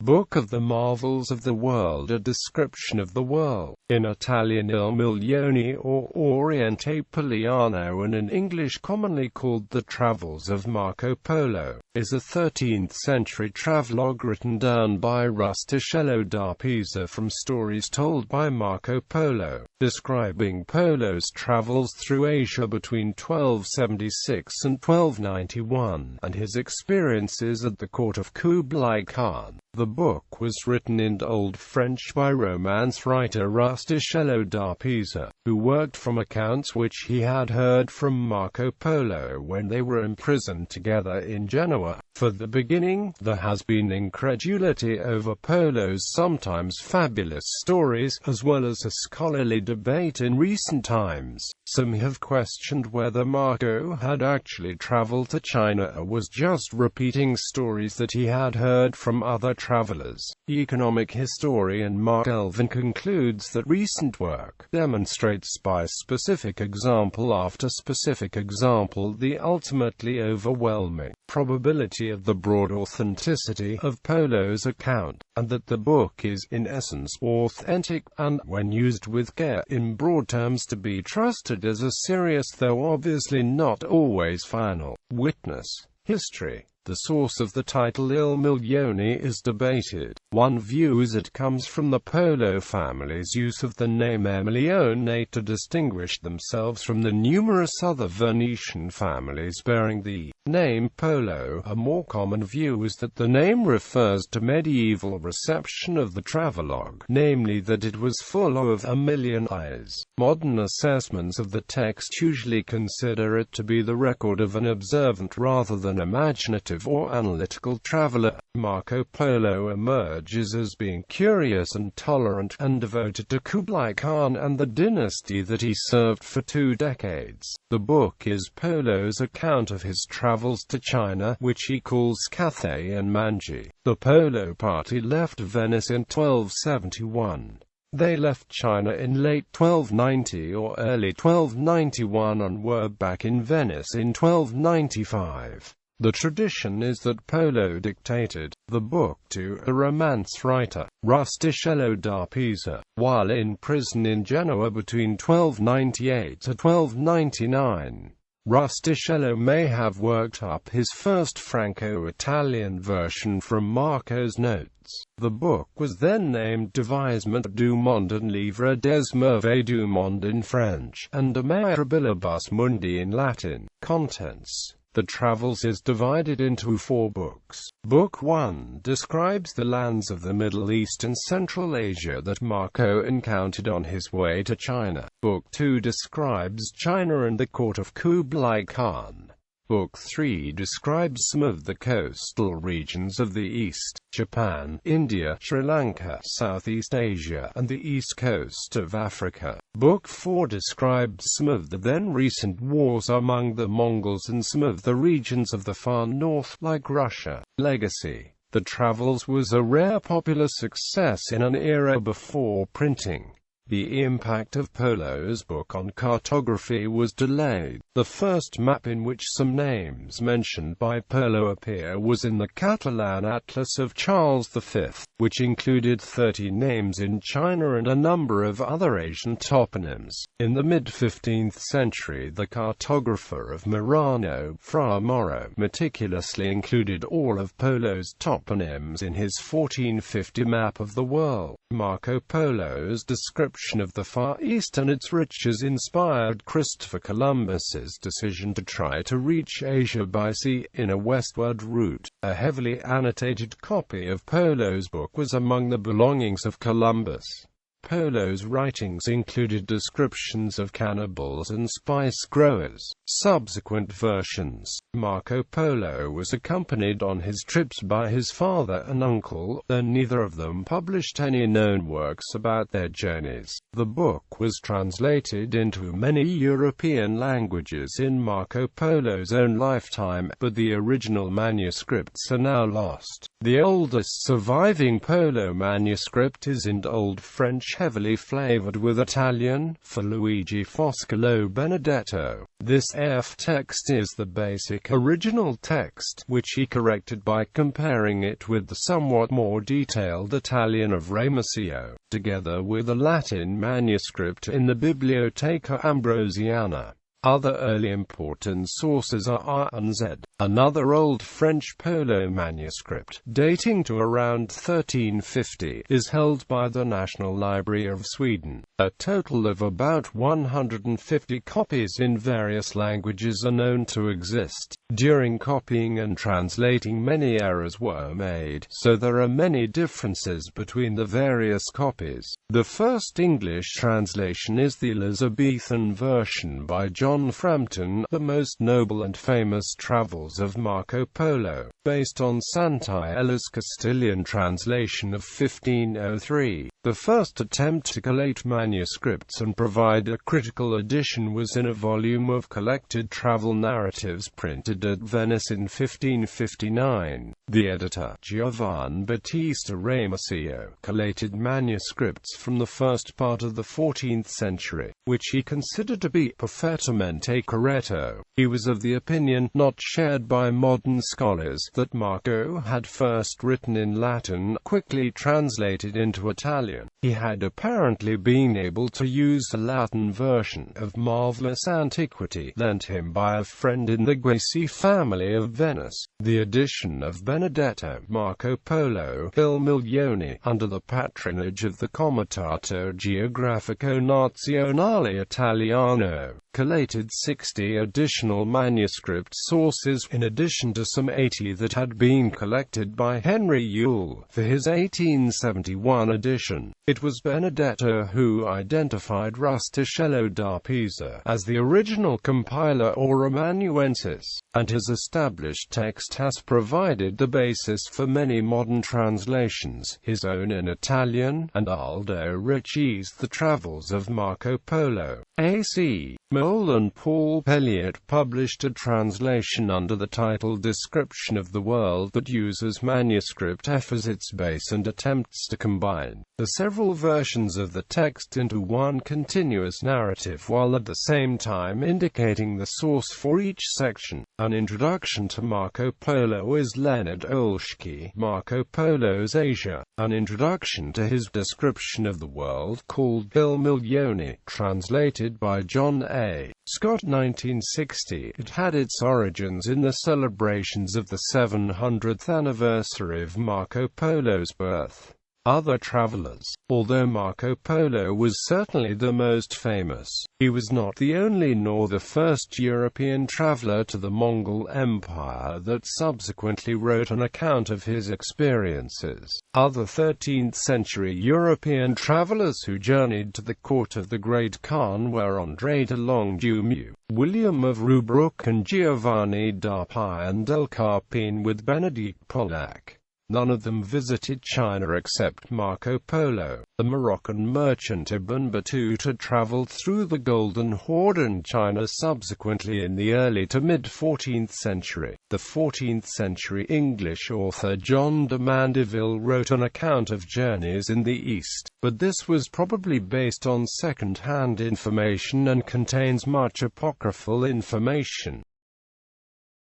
Book of the Marvels of the World, a description of the world, in Italian Il Milione or Oriente Poliano, and in English commonly called the Travels of Marco Polo, is a 13th-century travelogue written down by Rustichello da Pisa from stories told by Marco Polo, describing Polo's travels through Asia between 1276 and 1291, and his experiences at the court of Kublai Khan. The book was written in Old French by Romance writer Rustichello da Pisa, who worked from accounts which he had heard from Marco Polo when they were imprisoned together in Genoa. For the beginning, there has been incredulity over Polo's sometimes fabulous stories, as well as a scholarly debate in recent times. Some have questioned whether Marco had actually traveled to China or was just repeating stories that he had heard from other travelers. Economic historian Mark Elvin concludes that recent work demonstrates by specific example after specific example the ultimately overwhelming probability of the broad authenticity of Polo's account, and that the book is in essence authentic, and, when used with care, in broad terms to be trusted as a serious, though obviously not always final, witness. History. The source of the title Il Milione is debated. One views it comes from the Polo family's use of the name Emilione to distinguish themselves from the numerous other Venetian families bearing the name Polo. A more common view is that the name refers to medieval reception of the travelogue, namely that it was full of a million eyes. Modern assessments of the text usually consider it to be the record of an observant rather than imaginative or analytical traveler. Marco Polo emerges as being curious and tolerant, and devoted to Kublai Khan and the dynasty that he served for 2 decades. The book is Polo's account of his travels to China, which he calls Cathay and Manji. The Polo party left Venice in 1271. They left China in late 1290 or early 1291 and were back in Venice in 1295. The tradition is that Polo dictated the book to a Romance writer, Rustichello da Pisa, while in prison in Genoa between 1298 to 1299. Rustichello may have worked up his first Franco-Italian version from Marco's notes. The book was then named Devisement du Monde and Livre des Merveilles du Monde in French, and De Mirabilibus Mundi in Latin. Contents. The Travels is divided into 4 books. Book 1 describes the lands of the Middle East and Central Asia that Marco encountered on his way to China. Book 2 describes China and the court of Kublai Khan. Book 3 describes some of the coastal regions of the East, Japan, India, Sri Lanka, Southeast Asia, and the east coast of Africa. Book 4 describes some of the then recent wars among the Mongols and some of the regions of the far north, like Russia. Legacy. The Travels was a rare popular success in an era before printing. The impact of Polo's book on cartography was delayed. The first map in which some names mentioned by Polo appear was in the Catalan Atlas of Charles V, which included 30 names in China and a number of other Asian toponyms. In the mid-15th century, the cartographer of Murano, meticulously included all of Polo's toponyms in his 1450 map of the world. Marco Polo's description of the Far East and its riches inspired Christopher Columbus's decision to try to reach Asia by sea in a westward route. A heavily annotated copy of Polo's book was among the belongings of Columbus. Polo's writings included descriptions of cannibals and spice growers. Subsequent versions. Marco Polo was accompanied on his trips by his father and uncle, though neither of them published any known works about their journeys. The book was translated into many European languages in Marco Polo's own lifetime, but the original manuscripts are now lost. The oldest surviving Polo manuscript is in Old French, heavily flavored with Italian, for Luigi Foscolo Benedetto. This AF text is the basic original text, which he corrected by comparing it with the somewhat more detailed Italian of Ramusio, together with a Latin manuscript in the Biblioteca Ambrosiana. Other early important sources are R and Z. Another old French polo manuscript, dating to around 1350, is held by the National Library of Sweden. A total of about 150 copies in various languages are known to exist. During copying and translating, many errors were made, so there are many differences between the various copies. The first English translation is the Elizabethan version by John Frampton, the most noble and famous Travels of Marco Polo, based on Santaella's Castilian translation of 1503. The first attempt to collate manuscripts and provide a critical edition was in a volume of collected travel narratives printed at Venice in 1559. The editor, Giovan Battista Ramusio, collated manuscripts from the first part of the 14th century, which he considered to be perfettamente corretto. He was of the opinion, not shared by modern scholars, that Marco had first written in Latin, quickly translated into Italian. He had apparently been able to use the Latin version of marvelous antiquity, lent him by a friend in the Guisi family of Venice. The edition of Benedetto Marco Polo Il Milione, under the patronage of the Comitato Geografico Nazionale Italiano, collated 60 additional manuscript sources, in addition to some 80 that had been collected by Henry Yule for his 1871 edition. It was Benedetto who identified Rustichello da Pisa as the original compiler or amanuensis, and his established text has provided the basis for many modern translations, his own in Italian, and Aldo Ricci's The Travels of Marco Polo. A.C. Moll and Paul Pelliot published a translation under the title Description of the World that uses manuscript F as its base and attempts to combine the several versions of the text into one continuous narrative, while at the same time indicating the source for each section. An introduction to Marco Polo is Leonard Olszewski, Marco Polo's Asia, an introduction to his description of the world called Il Milione, translated by John A. Scott 1960. It had its origins in the celebrations of the 700th anniversary of Marco Polo's birth. Other travelers. Although Marco Polo was certainly the most famous, he was not the only nor the first European traveler to the Mongol Empire that subsequently wrote an account of his experiences. Other 13th-century European travelers who journeyed to the court of the Great Khan were André de Longuemare, William of Rubruck, and Giovanni da Pian del Carpine, with Benedict Pollack. None of them visited China except Marco Polo. The Moroccan merchant Ibn Battuta traveled through the Golden Horde and China subsequently in the early to mid-14th century. The 14th-century English author John de Mandeville wrote an account of journeys in the East, but this was probably based on second-hand information and contains much apocryphal information.